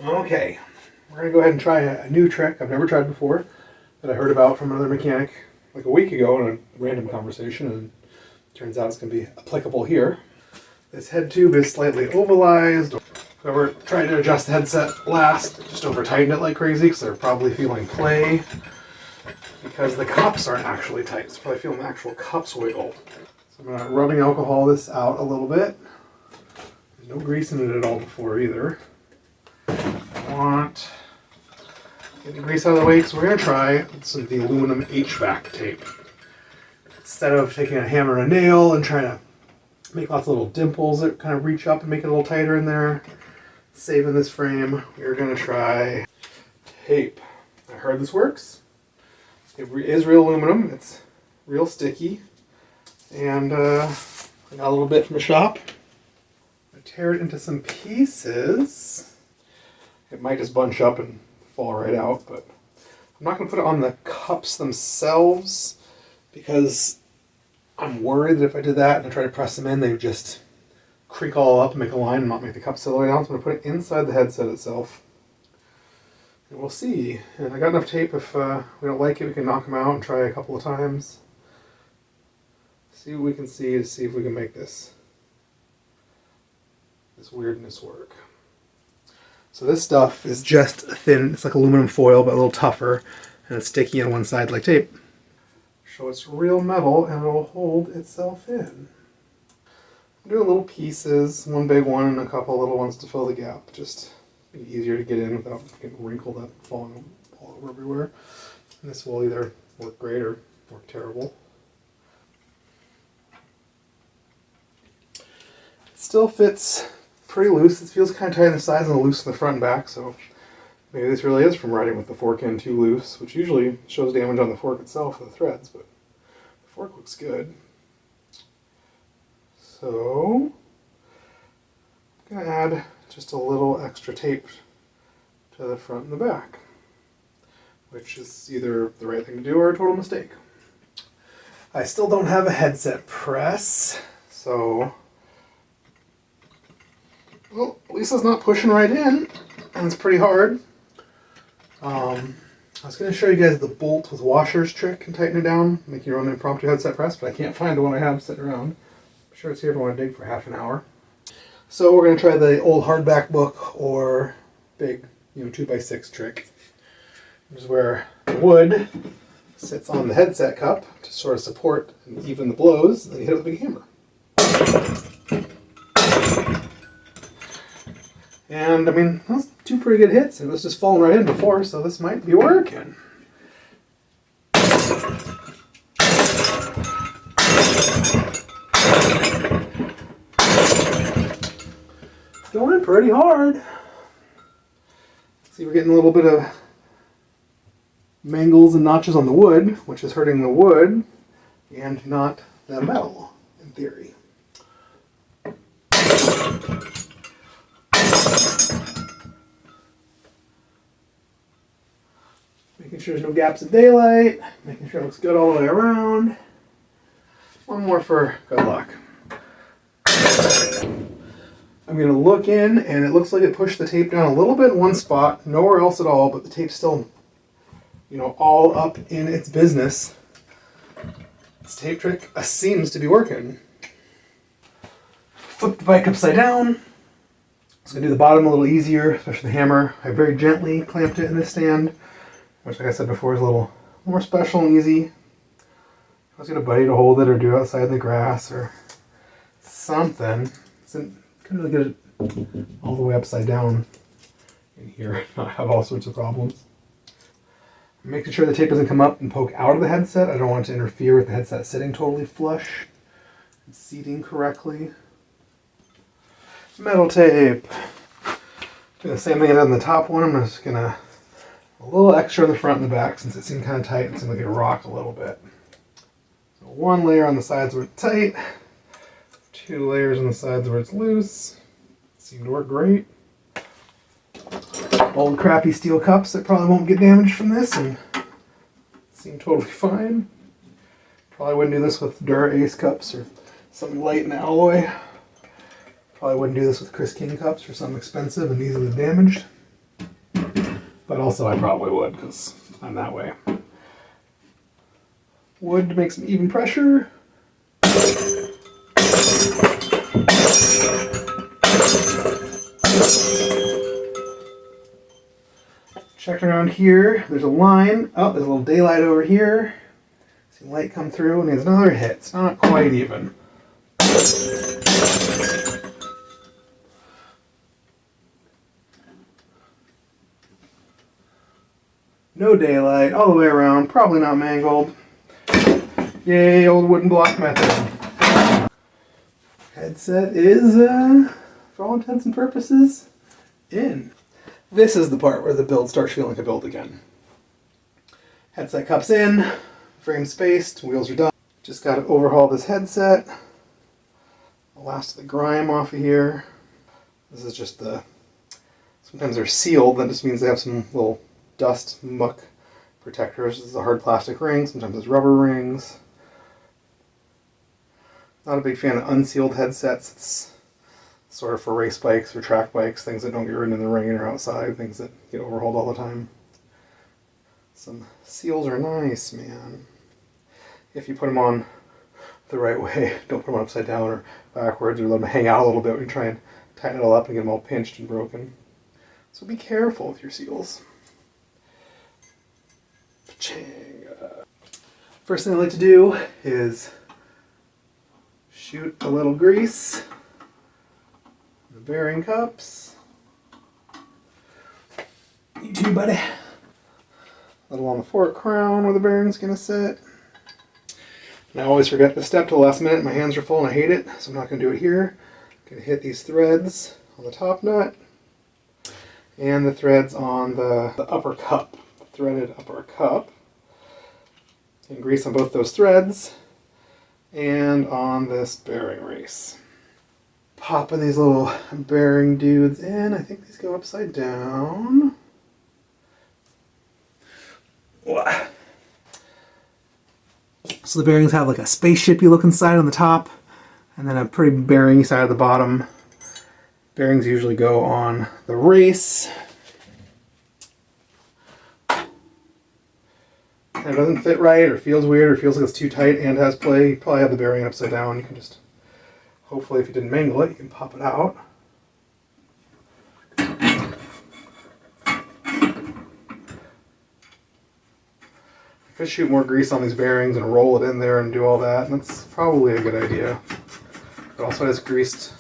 Okay, we're going to go ahead and try a new trick I've never tried before that I heard about from another mechanic like a week ago in a random conversation, and turns out it's going to be applicable here. This head tube is slightly ovalized. Whoever tried to adjust the headset last just over tightened it like crazy because they're probably feeling play because the cups aren't actually tight. So probably feeling the actual cups wiggle. So I'm going to rubbing alcohol this out a little bit. There's no grease in it at all before either. Want get the grease out of the way because we're going to try some of the aluminum HVAC tape. Instead of taking a hammer and a nail and trying to make lots of little dimples that kind of reach up and make it a little tighter in there, saving this frame, we're going to try tape. I heard this works. It is real aluminum. It's real sticky. And I got a little bit from the shop. I tear it into some pieces. It might just bunch up and fall right out, but I'm not going to put it on the cups themselves because I'm worried that if I did that and I try to press them in, they would just creak all up and make a line and not make the cups all the way down. So I'm going to put it inside the headset itself. And we'll see. And I got enough tape. If we don't like it, we can knock them out and try a couple of times. See what we can see to see if we can make this weirdness work. So this stuff is just thin, it's like aluminum foil, but a little tougher, and it's sticky on one side like tape. So it's real metal, and it'll hold itself in. I'm doing little pieces, one big one and a couple little ones to fill the gap, just make it easier to get in without getting wrinkled up, falling all over everywhere. And this will either work great or work terrible. It still fits pretty loose. It feels kind of tight in the sides and loose in the front and back, so maybe this really is from riding with the fork end too loose, which usually shows damage on the fork itself for the threads, but the fork looks good. So I'm going to add just a little extra tape to the front and the back, which is either the right thing to do or a total mistake. I still don't have a headset press, so well, Lisa's not pushing right in, and it's pretty hard. I was going to show you guys the bolt with washers trick and tighten it down, make your own impromptu headset press, but I can't find the one I have sitting around. I'm sure it's here if I want to dig for half an hour. So we're going to try the old hardback book or big, 2x6 trick. This is where the wood sits on the headset cup to sort of support and even the blows, and then you hit it with a big hammer. And I mean, those 2 pretty good hits. It was just falling right in before, so this might be working. It's going in pretty hard. See, we're getting a little bit of mangles and notches on the wood, which is hurting the wood and not the metal, in theory. Making sure there's no gaps of daylight, making sure it looks good all the way around. One more for good luck. I'm going to look in, and it looks like it pushed the tape down a little bit in one spot, nowhere else at all, but the tape's still, all up in its business. This tape trick seems to be working. Flip the bike upside down. It's going to do the bottom a little easier, especially the hammer. I very gently clamped it in this stand, which, like I said before, is a little more special and easy. I was going to buddy to hold it or do it outside in the grass or something. Couldn't really get it all the way upside down in here. I have all sorts of problems. I'm making sure the tape doesn't come up and poke out of the headset. I don't want it to interfere with the headset sitting totally flush and seating correctly. Metal tape. Do the same thing I did on the top one. I'm just going to a little extra in the front and the back since it seemed kind of tight. It seemed like it rock a little bit. So 1 layer on the sides where it's tight, 2 layers on the sides where it's loose. Seemed to work great. Old crappy steel cups that probably won't get damaged from this and seem totally fine. Probably wouldn't do this with Dura Ace cups or something light and alloy. Probably wouldn't do this with Chris King cups or something expensive and easily damaged. But also I probably would, because I'm that way. Wood to make some even pressure. Checking around here, there's a line. Oh, there's a little daylight over here. See light come through, and there's another hit. It's not quite even. No daylight, all the way around, probably not mangled. Yay, old wooden block method. Headset is, for all intents and purposes, in. This is the part where the build starts feeling like a build again. Headset cups in, frame spaced, wheels are done. Just got to overhaul this headset. The last of the grime off of here. This is just sometimes they're sealed, that just means they have some little dust muck protectors. This is a hard plastic ring, sometimes it's rubber rings. Not a big fan of unsealed headsets. It's sort of for race bikes or track bikes, things that don't get ridden in the rain or outside, things that get overhauled all the time. Some seals are nice, man. If you put them on the right way, don't put them on upside down or backwards, or let them hang out a little bit when you try and tighten it all up and get them all pinched and broken. So be careful with your seals. First thing I like to do is shoot a little grease. The bearing cups. You too, buddy. A little on the fork crown where the bearing's gonna sit. And I always forget this step till the last minute. My hands are full and I hate it, so I'm not gonna do it here. I'm gonna hit these threads on the top nut and the threads on the upper cup, the threaded upper cup. And grease on both those threads and on this bearing race. Popping these little bearing dudes in. I think these go upside down. So the bearings have like a spaceshipy looking side on the top and then a pretty bearingy side at the bottom. Bearings usually go on the race. And if it doesn't fit right or feels weird or feels like it's too tight and has play, you probably have the bearing upside down. You can just, hopefully if you didn't mangle it, you can pop it out. I could shoot more grease on these bearings and roll it in there and do all that, and that's probably a good idea. It also has greased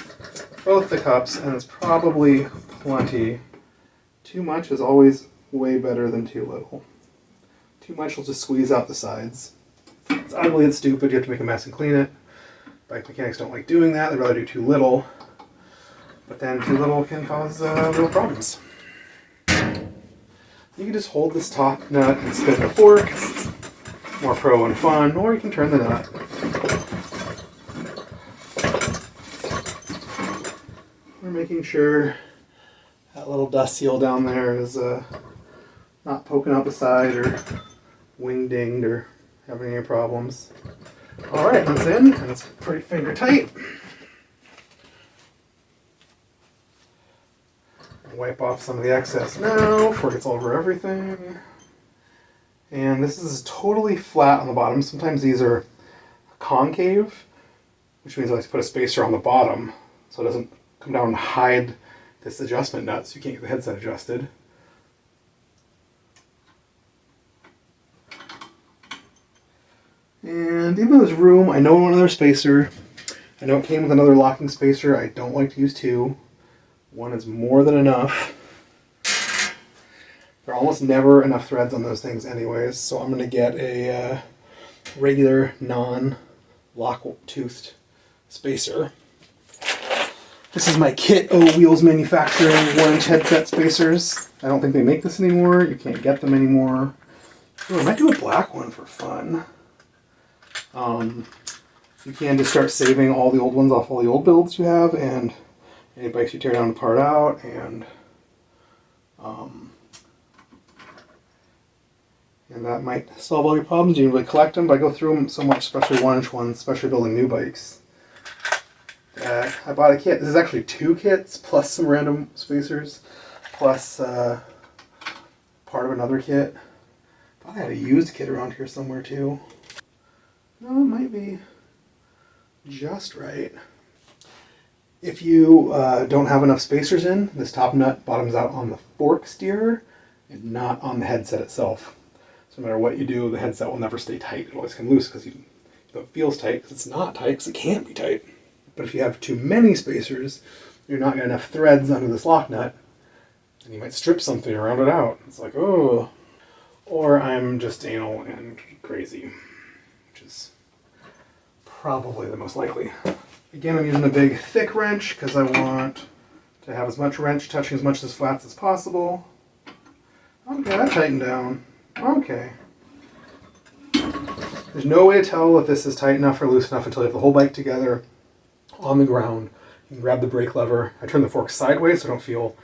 both the cups, and it's probably plenty. Too much is always way better than too little. Too much will just squeeze out the sides. It's ugly, it's stupid, you have to make a mess and clean it. Bike mechanics don't like doing that, they'd rather do too little. But then too little can cause real problems. You can just hold this top nut and spin the fork. It's more pro and fun, or you can turn the nut. We're making sure that little dust seal down there is not poking out the side or wing dinged or having any problems. Alright, that's in, and it's pretty finger tight. Wipe off some of the excess now before it gets all over everything. And this is totally flat on the bottom. Sometimes these are concave, which means I like to put a spacer on the bottom so it doesn't come down and hide this adjustment nut so you can't get the headset adjusted. And even though there's room, I know I want another spacer. I know it came with another locking spacer. I don't like to use two. One is more than enough. There are almost never enough threads on those things anyways, so I'm going to get a regular non-lock-toothed spacer. This is my Pt2 Wheels Manufacturing 1-inch headset spacers. I don't think they make this anymore. You can't get them anymore. Ooh, I might do a black one for fun. You can just start saving all the old ones off all the old builds you have, and any bikes you tear down and part out, and that might solve all your problems. You can really collect them, but I go through them so much, especially 1-inch ones, especially building new bikes. I bought a kit. This is actually 2 kits, plus some random spacers, plus part of another kit. I thought I had a used kit around here somewhere too. No, it might be just right. If you don't have enough spacers in, this top nut bottoms out on the fork steerer and not on the headset itself. So no matter what you do, the headset will never stay tight. It'll always come loose because it feels tight, because it's not tight, because it can't be tight. But if you have too many spacers, you're not got enough threads under this lock nut, and you might strip something or round it out. It's like, oh. Or I'm just anal and crazy, which is probably the most likely. Again, I'm using a big thick wrench because I want to have as much wrench touching as much of this flats as possible. Okay, that tightened down. Okay. There's no way to tell if this is tight enough or loose enough until you have the whole bike together on the ground. You can grab the brake lever. I turn the fork sideways so I don't feel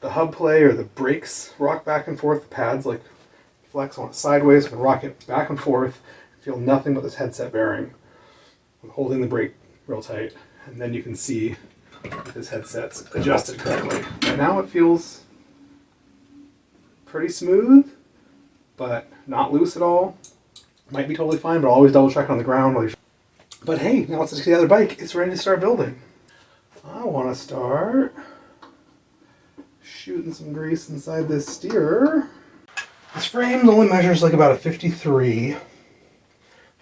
the hub play or the brakes rock back and forth. The pads like flex on it sideways. I can rock it back and forth and feel nothing but this headset bearing. I'm holding the brake real tight, and then you can see if this headset's adjusted correctly. Right now it feels pretty smooth, but not loose at all. Might be totally fine, but I'll always double check on the ground. But hey, now let's get the other bike. It's ready to start building. I want to start shooting some grease inside this steerer. This frame only measures like about a 53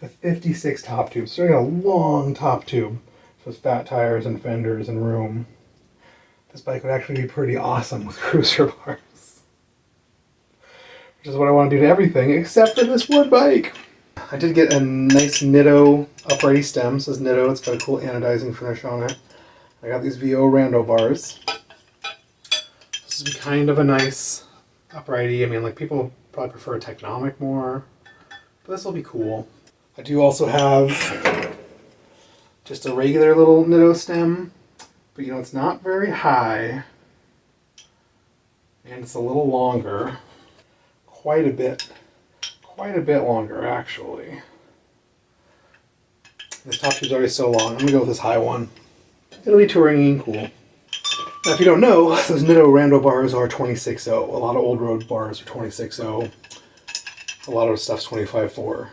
to 56 top tube. So I got a long top tube with fat tires and fenders and room. This bike would actually be pretty awesome with cruiser bars. Which is what I want to do to everything except for this wood bike. I did get a nice Nitto uprighty stem. It says Nitto. It's got a cool anodizing finish on it. I got these VO rando bars. This would be kind of a nice uprighty. I mean, like, people probably prefer a Technomic more, but this will be cool. I do also have just a regular little Nitto stem, but you know, it's not very high, and it's a little longer. Quite a bit longer, actually. This top tube's already so long. I'm gonna go with this high one. It'll be touring and cool. Now, if you don't know, those Nitto rando bars are 26.0. A lot of old road bars are 26.0. A lot of stuff's 25.4.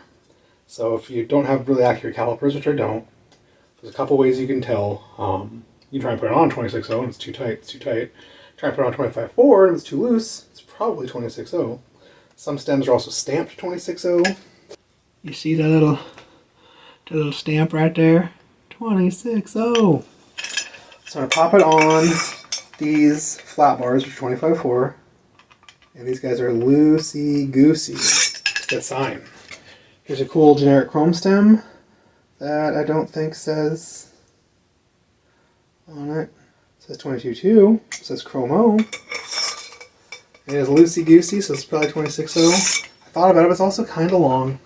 So if you don't have really accurate calipers, which I don't, there's a couple ways you can tell. You try and put it on 26.0 and it's too tight, it's too tight. Try and put it on 25.4 and it's too loose, it's probably 26.0. Some stems are also stamped 26.0. You see that little stamp right there? 26.0. So I'm going to pop it on these flat bars, which are 25.4. And these guys are loosey-goosey. Good sign. Here's a cool generic chrome stem that I don't think says on it. It says 22.2. It says chromo. It is loosey-goosey, so it's probably 26.0. I thought about it, but it's also kind of long.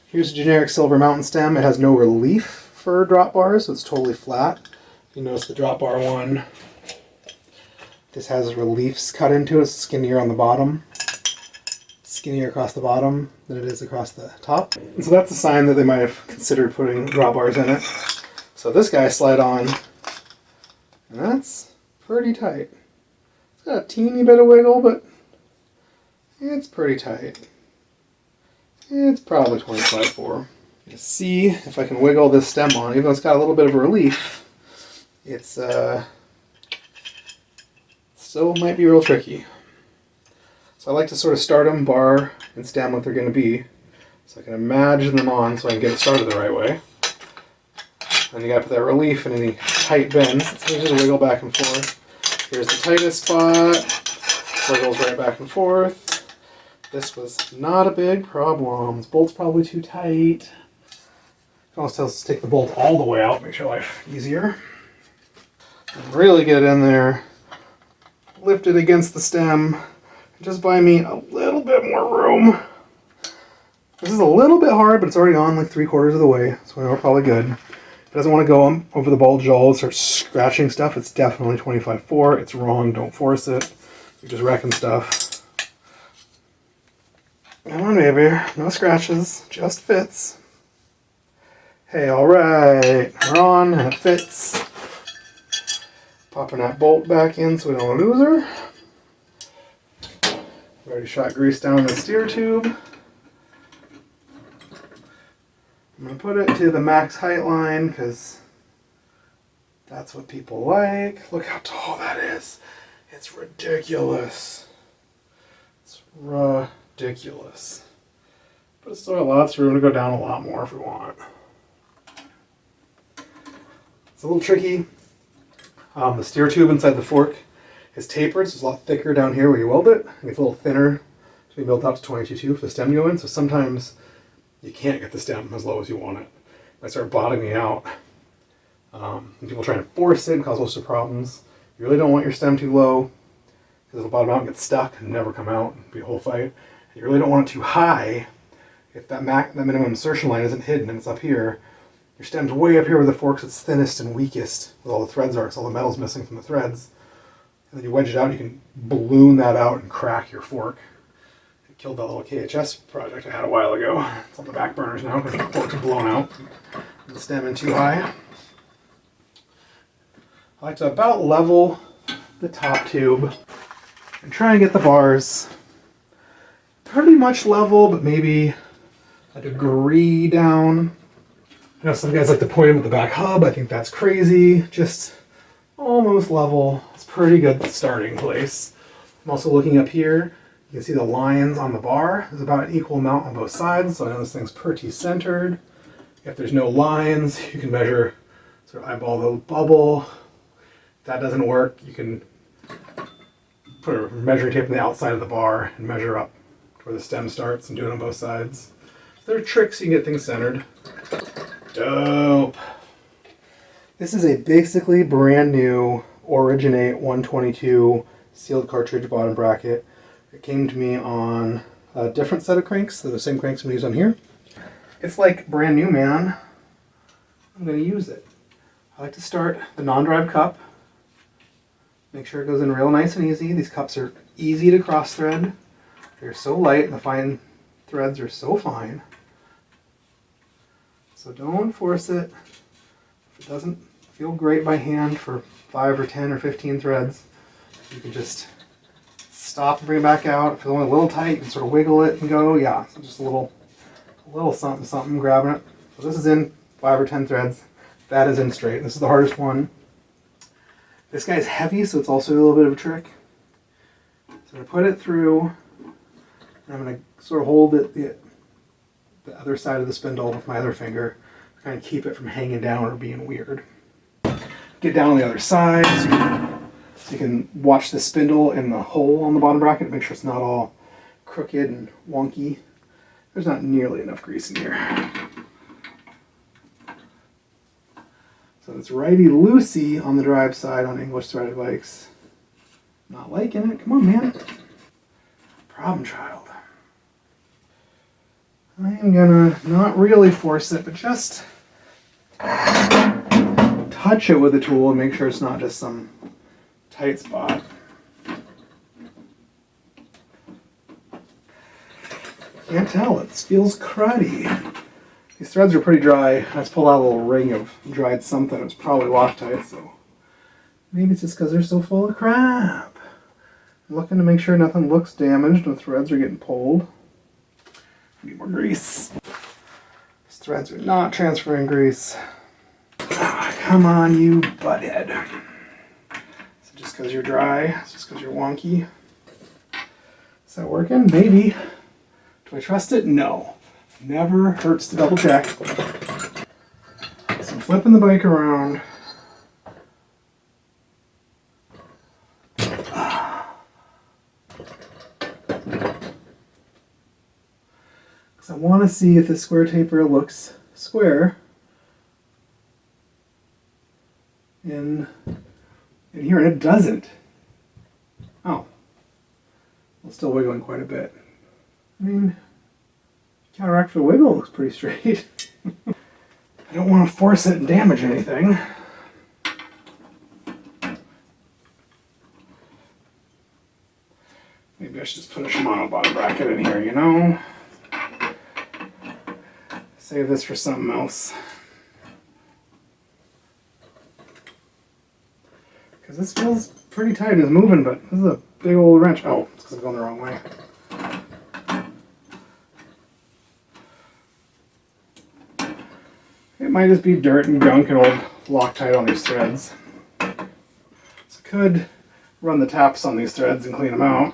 Here's a generic silver mountain stem. It has no relief for drop bars, so it's totally flat. You notice the drop bar one. This has reliefs cut into it, it's skinnier on the bottom. Skinnier across the bottom than it is across the top. And so that's a sign that they might have considered putting drop bars in it. So this guy slide on, and that's pretty tight. It's got a teeny bit of wiggle, but it's pretty tight. It's probably 25.4. Let's see if I can wiggle this stem on, even though it's got a little bit of a relief. It's still might be real tricky. So I like to sort of start them bar and stem what they're going to be, so I can imagine them on so I can get it started the right way. And you got to put that relief in any tight bends. So you just wiggle back and forth. Here's the tightest spot. Wiggles right back and forth. This was not a big problem. This bolt's probably too tight. You can also take the bolt all the way out, make your life easier. And really get it in there. Lift it against the stem. Just buy me a little bit more room. This is a little bit hard, but it's already on like 3/4 of the way, so we're probably good. If it doesn't want to go over the bulge all and start scratching stuff, it's definitely 25.4. It's wrong, don't force it. You're just wrecking stuff. Come on, baby. No scratches, just fits. Hey, alright. We're on, and it fits. Popping that bolt back in so we don't lose her. Already shot grease down the steer tube. I'm going to put it to the max height line because that's what people like. Look how tall that is. It's ridiculous. It's ridiculous. But it's still got lots of room to go down a lot more if we want. It's a little tricky. The steer tube inside the fork is tapered, so it's a lot thicker down here where you weld it. It gets a little thinner to be built out to 22.2 for the stem to go in, so sometimes you can't get the stem as low as you want it. I start bottoming out. And people trying to force it and cause lots of problems. You really don't want your stem too low because it'll bottom out and get stuck and never come out and be a whole fight. And you really don't want it too high if that minimum insertion line isn't hidden and it's up here. Your stem's way up here where the fork's its thinnest and weakest, where all the threads are, because all the metal's missing from the threads. And then you wedge it out and you can balloon that out and crack your fork. It killed that little KHS project I had a while ago. It's on the back burners now because the forks are blown out. The stem in too high. I like to about level the top tube and try and get the bars pretty much level, but maybe a degree down. I know some guys like to point them at the back hub. I think that's crazy. Just almost level. It's a pretty good starting place. I'm also looking up here. You can see the lines on the bar. There's about an equal amount on both sides, so I know this thing's pretty centered. If there's no lines, you can measure, sort of eyeball the bubble. If that doesn't work, you can put a measuring tape on the outside of the bar and measure up to where the stem starts and do it on both sides. So there are tricks you can get things centered. Dope. This is a basically brand new Originate 122 sealed cartridge bottom bracket. It came to me on a different set of cranks. They're the same cranks I'm going to use on here. It's like brand new, man. I'm going to use it. I like to start the non-drive cup. Make sure it goes in real nice and easy. These cups are easy to cross thread. They're so light and the fine threads are so fine. So don't force it. If it doesn't feel great by hand for 5 or 10 or 15 threads, you can just stop and bring it back out. If it's only a little tight, you can sort of wiggle it and go, yeah, so just a little something, something, grabbing it. So this is in 5 or 10 threads. That is in straight. This is the hardest one. This guy's heavy, so it's also a little bit of a trick. So I'm going to put it through, and I'm going to sort of hold it the other side of the spindle with my other finger, to kind of keep it from hanging down or being weird. Get down on the other side so you can watch the spindle in the hole on the bottom bracket, make sure it's not all crooked and wonky. There's not nearly enough grease in here. So it's righty-loosey on the drive side on English threaded bikes. Not liking it. Come on, man. Problem child. I am gonna not really force it, but just touch it with the tool and make sure it's not just some tight spot. Can't tell, it feels cruddy. These threads are pretty dry. I just pulled out a little ring of dried something. It's probably Loctite, so maybe it's just because they're so full of crap. I'm looking to make sure nothing looks damaged. No threads are getting pulled. Need more grease. These threads are not transferring grease. Ah, come on, you butthead. Is it just because you're dry? Is it just because you're wonky? Is that working? Maybe. Do I trust it? No. Never hurts to double check. So I'm flipping the bike around. Because I want to see if the square taper looks square in here, and it doesn't. Oh. It's still wiggling quite a bit. I mean, counteract for the wiggle looks pretty straight. I don't want to force it and damage anything. Maybe I should just put a Shimano bottom bracket in here, you know? Save this for something else. Because this feels pretty tight and it's moving, but this is a big old wrench. Oh, it's because I'm going the wrong way. might just be dirt and gunk and old Loctite on these threads. So I could run the taps on these threads and clean them out.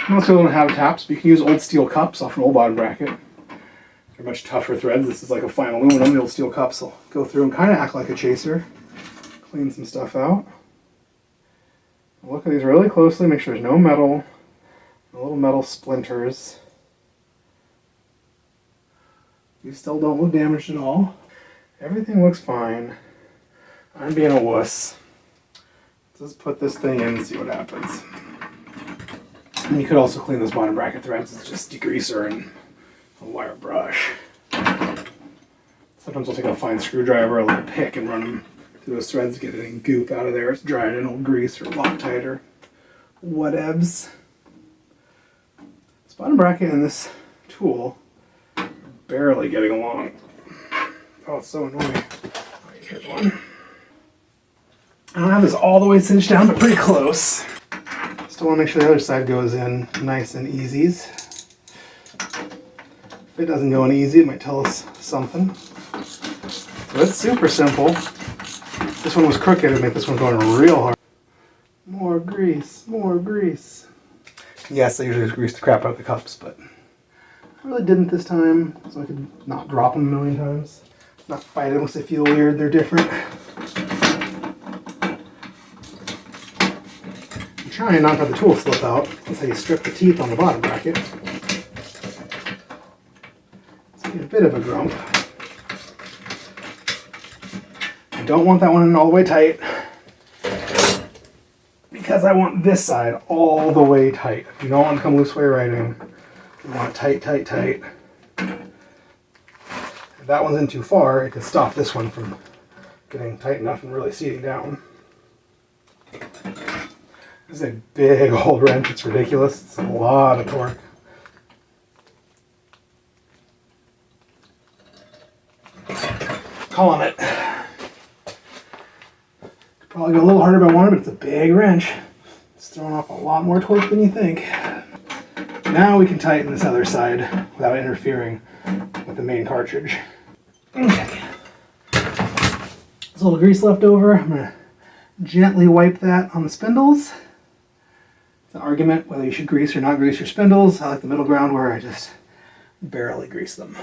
Most people don't have taps, but you can use old steel cups off an old bottom bracket. They're much tougher threads. This is like a fine aluminum. The old steel cups will go through and kind of act like a chaser. Clean some stuff out. Look at these really closely, make sure there's no metal, no little metal splinters. These still don't look damaged at all. Everything looks fine. I'm being a wuss. Let's put this thing in and see what happens. And you could also clean those bottom bracket threads with just degreaser and a wire brush. Sometimes we'll take a fine screwdriver or like a pick and run them through those threads to get any goop out of there. It's dried in old grease or Loctite or whatevs. This bottom bracket and this tool are barely getting along. Oh, it's so annoying. Alright, here's one. I don't have this all the way cinched down, but pretty close. Still want to make sure the other side goes in nice and easies. If it doesn't go in easy, it might tell us something. So it's super simple. This one was crooked, it'd make this one go in real hard. More grease, more grease. Yes, I usually just grease the crap out of the cups, but I really didn't this time, so I could not drop them a million times. Not fight it unless they feel weird, they're different. I'm trying not to have the tool slip out. That's how you strip the teeth on the bottom bracket. It's a bit of a grump. I don't want that one in all the way tight because I want this side all the way tight. You don't want to come loose way writing. You want it tight, tight, tight. If that one's in too far, it could stop this one from getting tight enough and really seating down. This is a big old wrench. It's ridiculous. It's a lot of torque. Calling it. Could probably go a little harder if I wanted, but it's a big wrench. It's throwing off a lot more torque than you think. Now we can tighten this other side without interfering with the main cartridge. Okay. There's a little grease left over. I'm going to gently wipe that on the spindles. It's an argument whether you should grease or not grease your spindles. I like the middle ground where I just barely grease them.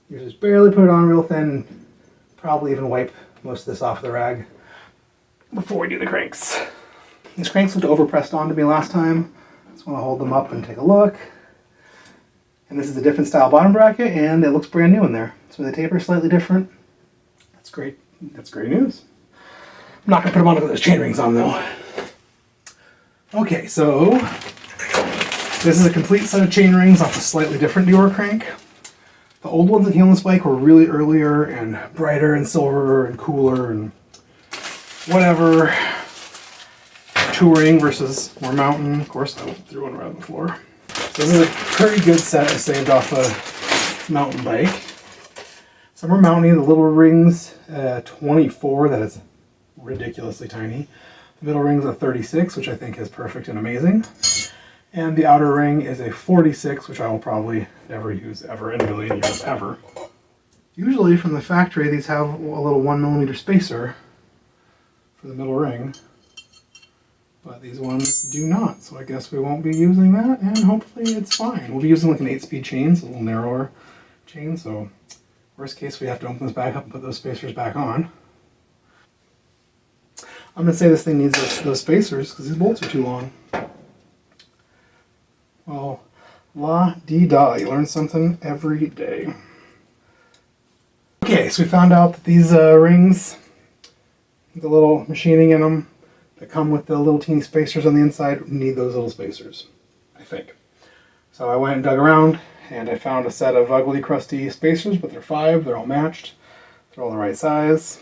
You just barely put it on real thin. Probably even wipe most of this off the rag before we do the cranks. These cranks looked overpressed onto me last time. Just want to hold them up and take a look. And this is a different style bottom bracket, and it looks brand new in there. So the taper is slightly different. That's great. That's great news. I'm not going to put them on with those chain rings on though. Okay, so this is a complete set of chain rings off a slightly different newer crank. The old ones that came on this bike were really earlier and brighter and silver and cooler and whatever. Touring versus more mountain. Of course, I threw one around the floor. So this is a pretty good set I saved off a mountain bike. Some are mounting, the little rings 24, that is ridiculously tiny. The middle ring's a 36, which I think is perfect and amazing. And the outer ring is a 46, which I will probably never use ever in a million years ever. Usually from the factory these have a little 1mm spacer for the middle ring. But these ones do not, so I guess we won't be using that, and hopefully it's fine. We'll be using like an 8-speed chain, so a little narrower chain, so worst case we have to open this back up and put those spacers back on. I'm going to say this thing needs those spacers because these bolts are too long. Well, la-dee-da, you learn something every day. Okay, so we found out that these rings, the little machining in them, that come with the little teeny spacers on the inside, need those little spacers, I think. So I went and dug around, and I found a set of ugly, crusty spacers, but they're 5, they're all matched, they're all the right size.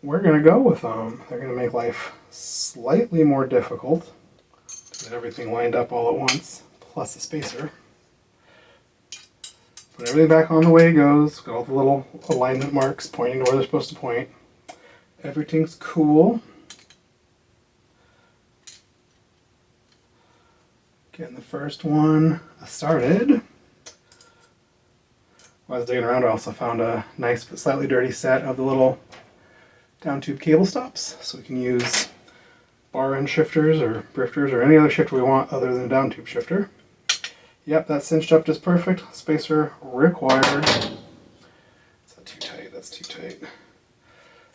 We're going to go with them. They're going to make life slightly more difficult to get everything lined up all at once, plus a spacer. Put everything back on the way it goes, got all the little alignment marks pointing to where they're supposed to point. Everything's cool. Getting the first one started. While I was digging around, I also found a nice but slightly dirty set of the little down tube cable stops, so we can use bar end shifters or drifters or any other shifter we want other than a down tube shifter. Yep, that's cinched up just perfect. Spacer required. Is that too tight? That's too tight.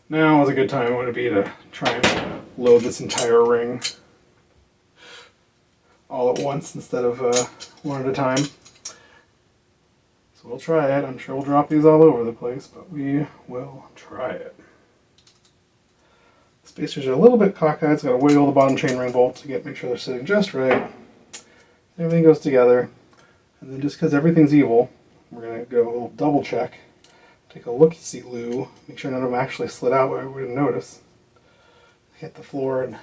Now is a good time would it be to try and load this entire ring all at once instead of one at a time. So we'll try it. I'm sure we'll drop these all over the place, but we will try it. Spacers are a little bit cockeyed, so I've got to wiggle the bottom chainring bolt to make sure they're sitting just right. Everything goes together. And then just because everything's evil, we're going to go a little double check. Take a look-see loo, make sure none of them actually slid out where we didn't notice. Hit the floor and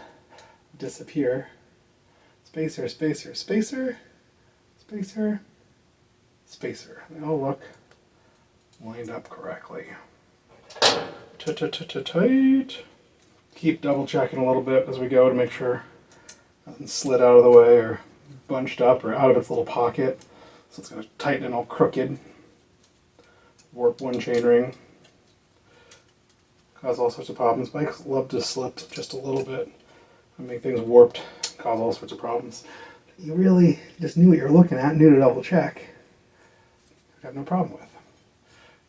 disappear. Spacer, spacer, spacer, spacer, spacer. They all look lined up correctly. Tight. Keep double checking a little bit as we go to make sure nothing slid out of the way or bunched up or out of its little pocket. So it's going to tighten and all crooked. Warp one chainring. Cause all sorts of problems. Bikes love to slip just a little bit and make things warped. Cause all sorts of problems. You really just knew what you were looking at, knew to double check. I have no problem with.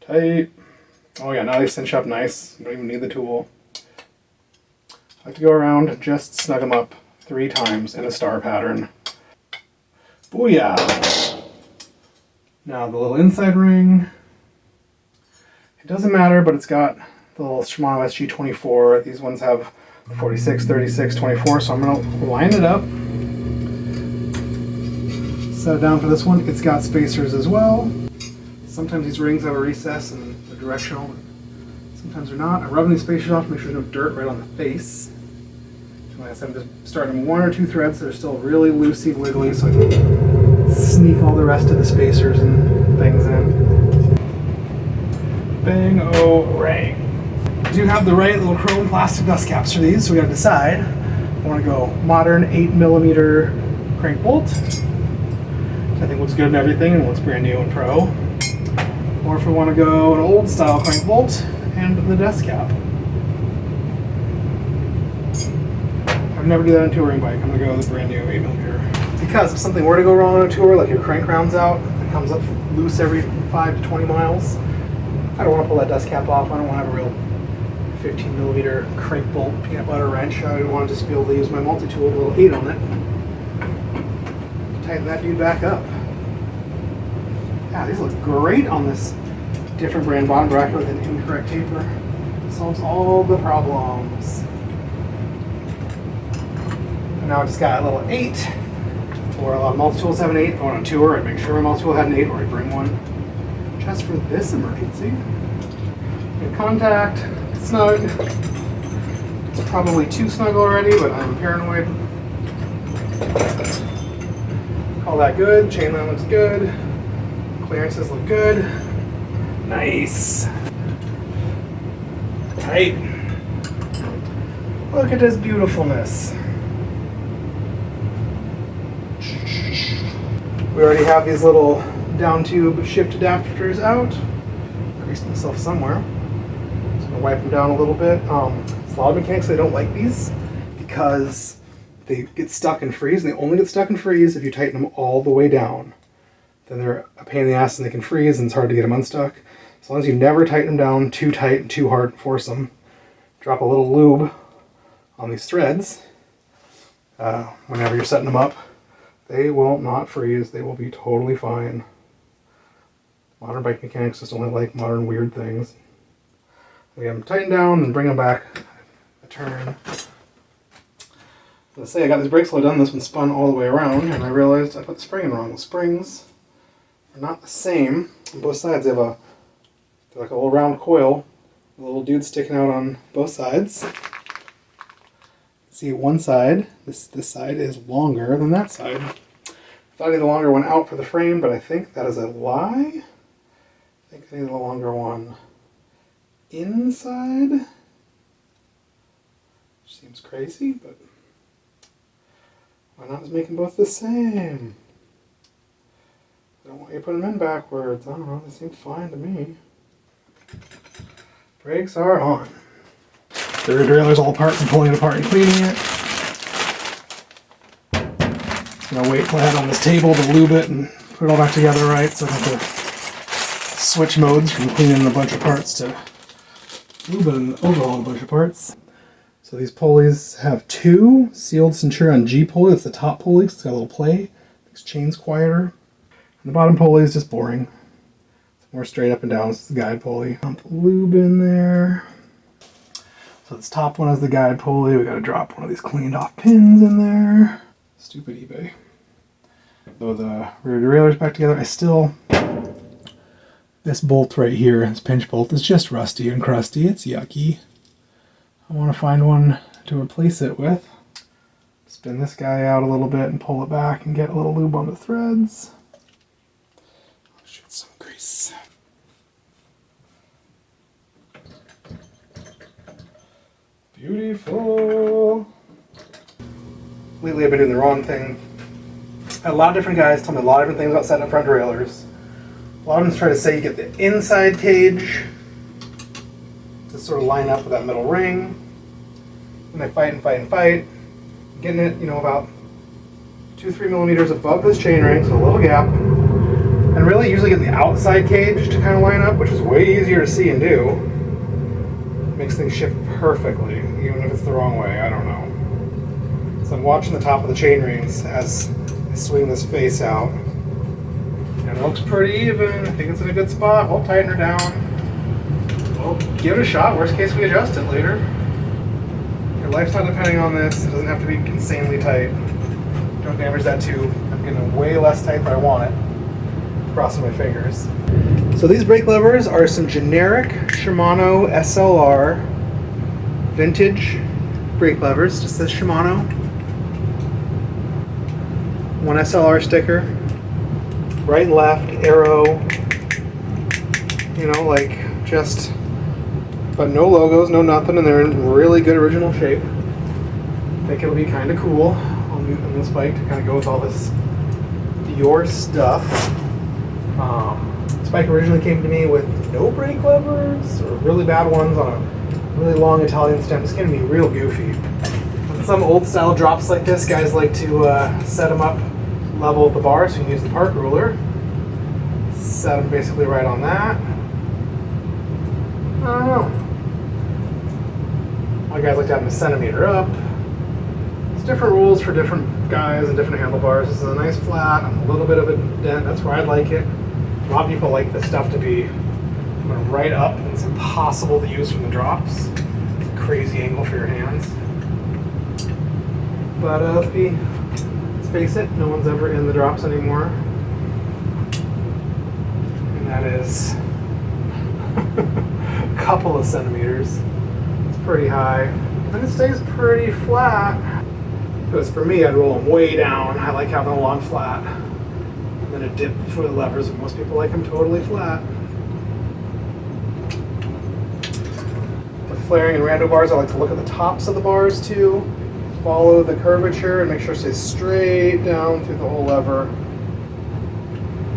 Tight. Oh yeah, now they cinch up nice. You don't even need the tool. I like to go around and just snug them up 3 times in a star pattern. Booyah! Now the little inside ring. It doesn't matter, but it's got the little Shimano SG24. These ones have 46, 36, 24, so I'm going to line it up. Set it down for this one. It's got spacers as well. Sometimes these rings have a recess and they're directional. Sometimes they're not. I'm rubbing these spacers off to make sure there's no dirt right on the face. Like I said, I'm just starting 1 or 2 threads that are still really loosey wiggly so I can sneak all the rest of the spacers and things in. Bang-o-rang. I do have the right little chrome plastic dust caps for these, so we gotta decide. I want to go modern 8mm crank bolt, which I think looks good and everything and looks brand new and pro. Or if we want to go an old style crank bolt and the dust cap. I'd never do that on a touring bike. I'm going to go with a brand new 8mm. Because if something were to go wrong on a tour, like your crank rounds out, it comes up loose every 5 to 20 miles, I don't want to pull that dust cap off. I don't want to have a real 15mm crank bolt peanut butter wrench. I want to just be able to use my multi-tool, a little 8 on it. Tighten that dude back up. Yeah, these look great on this different brand bottom bracket with an incorrect taper. Solves all the problems. And now I just got a little 8. Or a lot of multi-tools have an 8. If I went on tour, I'd make sure my multi-tool had an 8, or I'd bring one just for this emergency. Good contact, snug. It's probably too snug already, but I'm paranoid. Call that good. Chain line looks good. Clearances look good. Nice. Tight. Look at this beautifulness. We already have these little down tube shift adapters out. Greased myself somewhere. Just gonna wipe them down a little bit. A lot of mechanics, they don't like these because they get stuck and freeze, and they only get stuck and freeze if you tighten them all the way down. Then they're a pain in the ass and they can freeze and it's hard to get them unstuck. As long as you never tighten them down too tight and too hard and force them, drop a little lube on these threads whenever you're setting them up, they will not freeze. They will be totally fine. Modern bike mechanics just only like modern weird things. We have them tightened down and bring them back a turn. Let's say I got these brakes all done, this one spun all the way around, and I realized I put the spring in wrong. The springs are not the same on both sides. They're like a little round coil, a little dude sticking out on both sides. See, one side, this side is longer than that side. I thought I need the longer one out for the frame, but I think that is a lie. I think I need the longer one inside. Which seems crazy, but Why not just make them both the same? I don't want you to put them in backwards. I don't know, they seem fine to me. Brakes are on. The rear derailleur's all apart from pulling it apart and cleaning it. I'm gonna wait till I have it on this table to lube it and put it all back together right, so I have to switch modes from cleaning a bunch of parts to lube it and overhauling a bunch of parts. So these pulleys have two sealed Centurion G pulley. That's the top pulley, 'cause it's got a little play. Makes chains quieter. And the bottom pulley is just boring. It's more straight up and down. It's the guide pulley. Dump lube in there. So this top one is the guide pulley. We gotta drop one of these cleaned off pins in there. Stupid eBay. So the rear derailleur's back together. This bolt right here, this pinch bolt, is just rusty and crusty. It's yucky. I want to find one to replace it with. Spin this guy out a little bit and pull it back and get a little lube on the threads. Shoot some grease. Beautiful. Lately I've been doing the wrong thing. I had a lot of different guys tell me a lot of different things about setting up front derailleurs. A lot of them try to say you get the inside cage to sort of line up with that middle ring. And they fight and fight and fight. Getting it, about 2-3 millimeters above this chain ring, so a little gap. And really usually get the outside cage to kind of line up, which is way easier to see and do. Makes things shift perfectly, even if it's the wrong way, I don't know. So I'm watching the top of the chain rings as I swing this face out. And it looks pretty even. I think it's in a good spot. We'll tighten her down. We'll give it a shot. Worst case, we adjust it later. Your life's not depending on this. It doesn't have to be insanely tight. Don't damage that tube. I'm getting it way less tight than I want it. Crossing my fingers. So these brake levers are some generic Shimano SLR vintage brake levers. Just says Shimano. One SLR sticker. Right and left, arrow. But no logos, no nothing, and they're in really good original shape. I think it'll be kind of cool on this bike to kind of go with all this Dior stuff. This bike originally came to me with no brake levers, or really bad ones on a really long Italian stem. It's going to be real goofy. On some old style drops like this, guys like to set them up level with the bar, so you can use the park ruler. Set them basically right on that. I don't know. A lot of guys like to have them a centimeter up. There's different rules for different guys and different handlebars. This is a nice flat, a little bit of a dent. That's where I like it. A lot of people like this stuff to be right up. It's impossible to use from the drops. It's a crazy angle for your hands. But let's face it, no one's ever in the drops anymore. And that is a couple of centimeters. It's pretty high. And it stays pretty flat. Because for me, I'd roll them way down. I like having them along flat. And then a dip for the levers, but most people like them totally flat. With flaring and rando bars, I like to look at the tops of the bars too. Follow the curvature and make sure it stays straight down through the whole lever.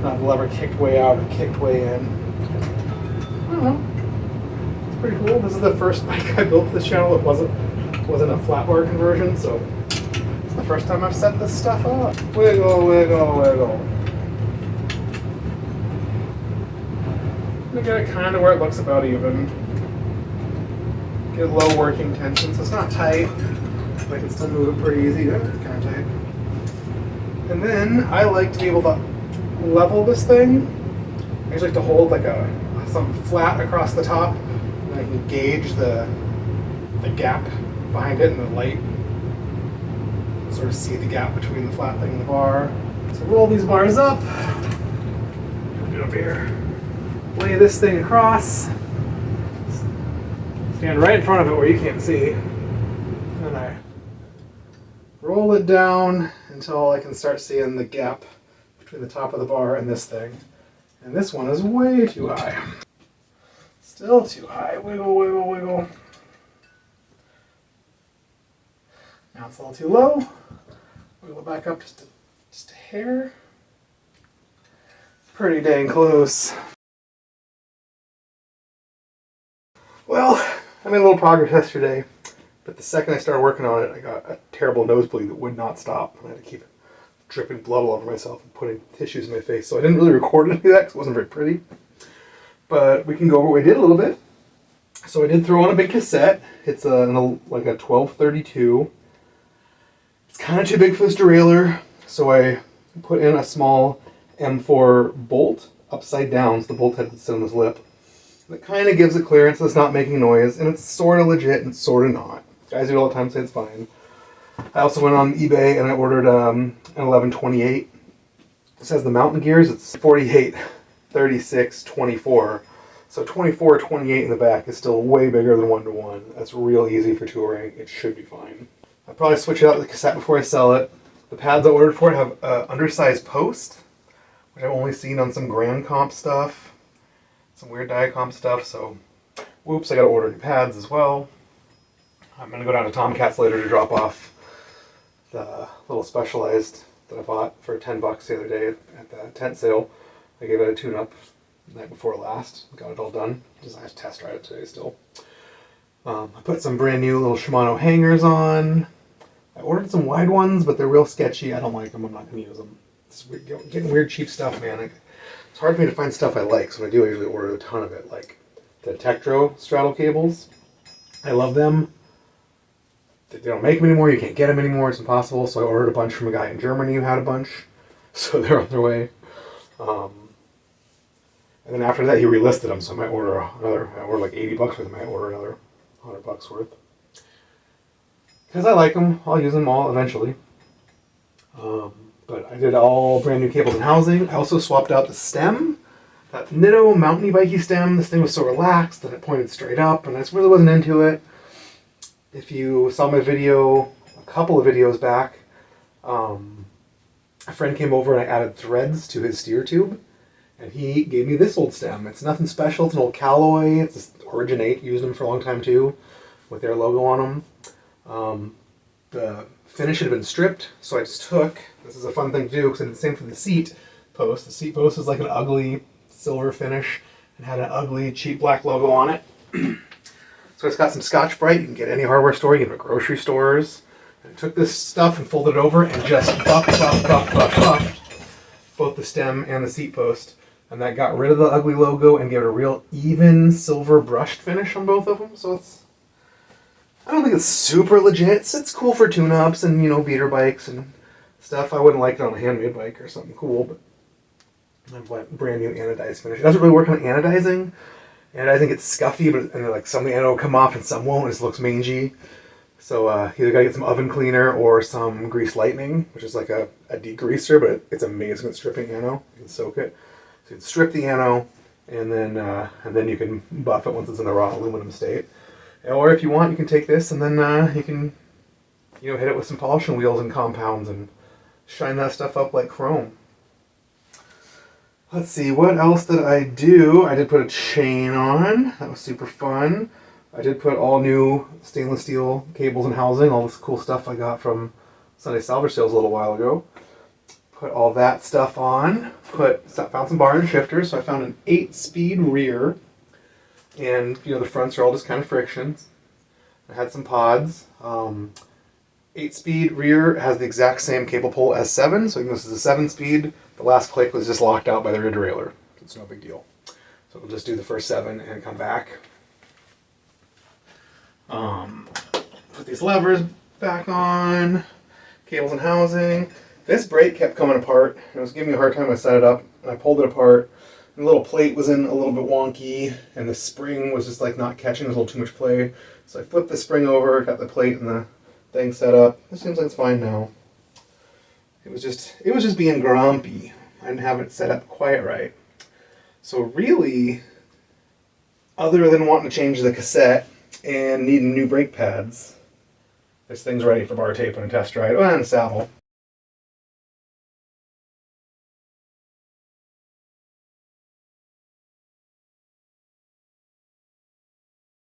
Not the lever kicked way out or kicked way in. I don't know. It's pretty cool. This is the first bike I built for this channel. It wasn't a flat bar conversion, so it's the first time I've set this stuff up. Wiggle, wiggle, wiggle. Get it kind of where it looks about even. Get low working tension, so it's not tight. I can still move it pretty easy. It's kind of tight. And then I like to be able to level this thing. I usually like to hold something flat across the top, and I can gauge the gap behind it in the light. Sort of see the gap between the flat thing and the bar. So roll these bars up. Get up here. Lay this thing across. Stand right in front of it where you can't see. And then I roll it down until I can start seeing the gap between the top of the bar and this thing. And this one is way too high. Still too high. Wiggle, wiggle, wiggle. Now it's a little too low. Wiggle it back up just a hair. Pretty dang close. Well, I made a little progress yesterday, but the second I started working on it, I got a terrible nosebleed that would not stop. And I had to keep dripping blood all over myself and putting tissues in my face. So I didn't really record any of that because it wasn't very pretty. But we can go over what we did a little bit. So I did throw on a big cassette. It's like a 1232. It's kind of too big for this derailleur, so I put in a small M4 bolt upside down, so the bolt head would sit on this lip. That kind of gives it clearance so it's not making noise, and it's sort of legit and sort of not. Guys do it all the time, say it's fine. I also went on eBay and I ordered an 1128. This has the mountain gears. It's 48, 36, 24. So 24, 28 in the back is still way bigger than 1-to-1. That's real easy for touring. It should be fine. I'll probably switch it out with the cassette before I sell it. The pads I ordered for it have undersized post, which I've only seen on some Grand Comp stuff, some weird Diacomp stuff, so whoops, I gotta order new pads as well. I'm gonna go down to Tomcats later to drop off the little Specialized that I bought for $10 the other day at the tent sale. I gave it a tune-up the night before last, got it all done. Just I have to test ride it today still. I put some brand new little Shimano hangers on. I ordered some wide ones, but they're real sketchy. I don't like them. I'm not going to use them. It's getting weird, cheap stuff, man. It's hard for me to find stuff I like, so when I do, I usually order a ton of it. Like the Tektro straddle cables. I love them. They don't make them anymore. You can't get them anymore. It's impossible. So I ordered a bunch from a guy in Germany who had a bunch. So they're on their way. And then after that, he relisted them, so I might order another. I ordered like $80 worth. I might order another $100 worth. Because I like them. I'll use them all eventually. But I did all brand new cables and housing. I also swapped out the stem. That Nitto mountainy bikey stem. This thing was so relaxed that it pointed straight up, and I just really wasn't into it. If you saw my video a couple of videos back, a friend came over and I added threads to his steer tube. And he gave me this old stem. It's nothing special. It's an old Callaway. It's this Originate. Used them for a long time too, with their logo on them. The finish had been stripped, so I just took. This is a fun thing to do because I did the same for the seat post. The seat post is like an ugly silver finish and had an ugly cheap black logo on it. So it's got some Scotch-Brite. You can get any hardware store. You can get grocery stores. And I took this stuff and folded it over and just buffed both the stem and the seat post. And that got rid of the ugly logo and gave it a real even silver brushed finish on both of them. So I don't think it's super legit. It's cool for tune-ups and, beater bikes and stuff. I wouldn't like it on a handmade bike or something cool, but I went brand new anodized finish. It doesn't really work on anodizing. Anodizing gets scuffy, but some of the anode will come off and some won't. It just looks mangy. So either gotta get some oven cleaner or some Grease Lightning, which is like a degreaser, but it's amazing at stripping ano. You can soak it. So you can strip the ano, and then you can buff it once it's in the raw aluminum state. Or if you want, you can take this and then you can hit it with some polishing wheels and compounds and shine that stuff up like chrome. Let's see, what else did I do? I did put a chain on. That was super fun. I did put all new stainless steel cables and housing, all this cool stuff I got from Sunday Salvage Sales a little while ago. Put all that stuff on. Found some bar and shifters, so I found an 8-speed rear. And, the fronts are all just kind of frictions. I had some pods. 8-speed rear has the exact same cable pull as 7, so this is a 7-speed. The last click was just locked out by the rear derailleur. It's no big deal. So we'll just do the first 7 and come back. Put these levers back on, cables and housing. This brake kept coming apart. It was giving me a hard time when I set it up, and I pulled it apart. And the little plate was in a little bit wonky, and the spring was just not catching. There was a little too much play. So I flipped the spring over, got the plate and the thing set up. It seems like it's fine now. It was just being grumpy. I didn't have it set up quite right. So really, other than wanting to change the cassette and needing new brake pads, this thing's ready for bar tape and a test ride, and a saddle.